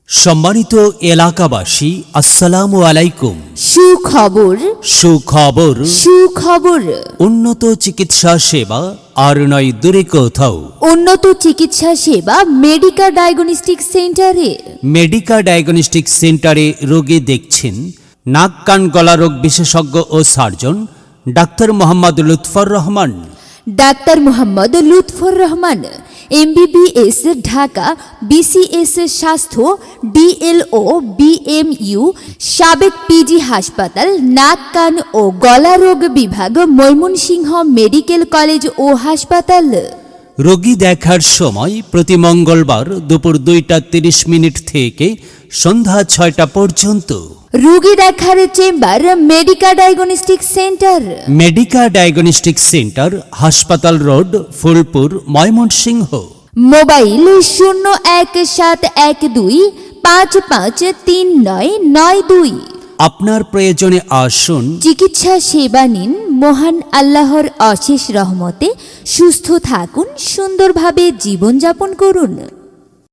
সম্মানিত এলাকাবাসী, আসসালামু আলাইকুম। সুখবর সুখবর, সুখবর। উন্নত চিকিৎসা সেবা আর নয় দূরে কোথাও। উন্নত চিকিৎসা সেবা মেডিকা ডায়াগনস্টিক সেন্টারে। মেডিকা ডায়াগনস্টিক সেন্টারে রোগী দেখছেন নাক কান গলা রোগ বিশেষজ্ঞ ও surgeon doctor Mohammad Lutfur Rahman. Doctor Mohammad Lutfur Rahman, MBBS Dhaka, BCS স্বাস্থ্য, DLO BMU, সাবেক পিজি হাসপাতাল, নাক কান ও গলা রোগ বিভাগ, ময়মনসিংহ মেডিকেল কলেজ ও হাসপাতাল। রোগী দেখার সময় প্রতি মঙ্গলবার দুপুর 2টা 30 থেকে সন্ধ্যা 6টা পর্যন্ত। রোগী দেখার chamber Medica diagnostic centre. Medica diagnostic centre, হাসপাতাল রোড, ফুলপুর, ময়মনসিংহ। মোবাইল 01712553992। আপনার প্রয়োজনে আসুন। চিকিৎসা সেবা নিন। মহান আল্লাহর অশেষ রহমতে সুস্থ থাকুন, সুন্দরভাবে জীবনযাপন করুন।